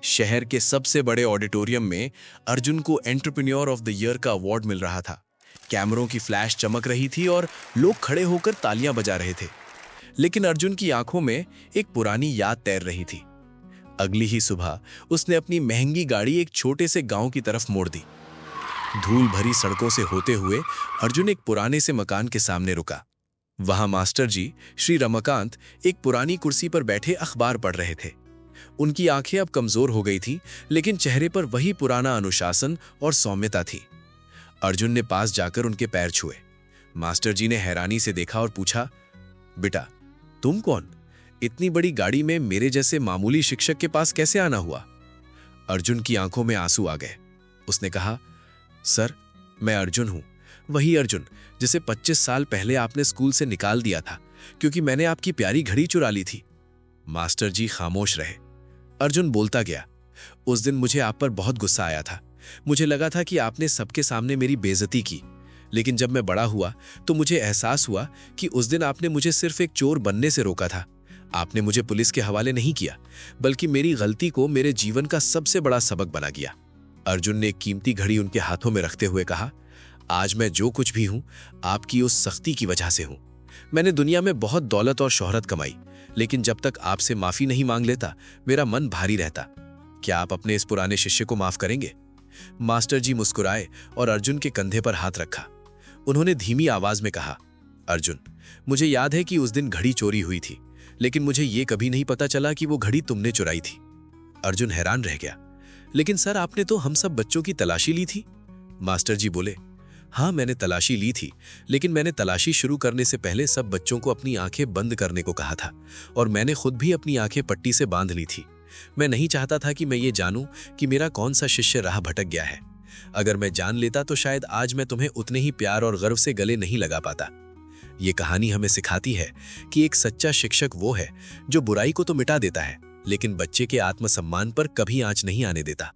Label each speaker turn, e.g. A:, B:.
A: शहर के सबसे बड़े ऑडिटोरियम में अर्जुन को एंटरप्रेन्योर ऑफ द ईयर का अवार्ड मिल रहा था। कैमरों की फ्लैश चमक रही थी और लोग खड़े होकर तालियां बजा रहे थे। लेकिन अर्जुन की आंखों में एक पुरानी याद तैर रही थी। अगली ही सुबह उसने अपनी महंगी गाड़ी एक छोटे से गांव की तरफ मोड़ दी। धूल भरी सड़कों से होते हुए अर्जुन एक पुराने से मकान के सामने रुका। वहां मास्टर जी श्री रमाकांत एक पुरानी कुर्सी पर बैठे अखबार पढ़ रहे थे। उनकी आंखें अब कमजोर हो गई थी, लेकिन चेहरे पर वही पुराना अनुशासन और सौम्यता थी। अर्जुन ने पास जाकर उनके पैर छुए। मास्टर जी ने हैरानी से देखा और पूछा, बेटा तुम कौन? इतनी बड़ी गाड़ी में मेरे जैसे मामूली शिक्षक के पास कैसे आना हुआ? अर्जुन की आंखों में आंसू आ गए। उसने कहा, सर मैं अर्जुन हूं, वही अर्जुन जिसे 25 साल पहले आपने स्कूल से निकाल दिया था क्योंकि मैंने आपकी प्यारी घड़ी चुरा ली थी। मास्टर जी खामोश रहे। अर्जुन बोलता गया, उस दिन मुझे आप पर बहुत गुस्सा आया था। मुझे लगा था कि आपने सबके सामने मेरी बेइज्जती की, लेकिन जब मैं बड़ा हुआ तो मुझे एहसास हुआ कि उस दिन आपने मुझे सिर्फ एक चोर बनने से रोका था। आपने मुझे पुलिस के हवाले नहीं किया, बल्कि मेरी गलती को मेरे जीवन का सबसे बड़ा सबक बना दिया। अर्जुन ने एक कीमती घड़ी उनके हाथों में रखते हुए कहा, आज मैं जो कुछ भी हूं आपकी उस सख्ती की वजह से हूं। मैंने दुनिया में बहुत दौलत और शोहरत कमाई, लेकिन जब तक आपसे माफी नहीं मांग लेता मेरा मन भारी रहता। क्या आप अपने इस पुराने शिष्य को माफ करेंगे? मास्टर जी मुस्कुराए और अर्जुन के कंधे पर हाथ रखा। उन्होंने धीमी आवाज में कहा, अर्जुन मुझे याद है कि उस दिन घड़ी चोरी हुई थी, लेकिन मुझे ये कभी नहीं पता चला कि वो घड़ी तुमने चुराई थी। अर्जुन हैरान रह गया, लेकिन सर आपने तो हम सब बच्चों की तलाशी ली थी। मास्टर जी बोले, हाँ मैंने तलाशी ली थी, लेकिन मैंने तलाशी शुरू करने से पहले सब बच्चों को अपनी आंखें बंद करने को कहा था, और मैंने खुद भी अपनी आंखें पट्टी से बांध ली थी। मैं नहीं चाहता था कि मैं ये जानूं कि मेरा कौन सा शिष्य राह भटक गया है। अगर मैं जान लेता तो शायद आज मैं तुम्हें उतने ही प्यार और गर्व से गले नहीं लगा पाता। ये कहानी हमें सिखाती है कि एक सच्चा शिक्षक वो है जो बुराई को तो मिटा देता है, लेकिन बच्चे के आत्मसम्मान पर कभी आंच नहीं आने देता।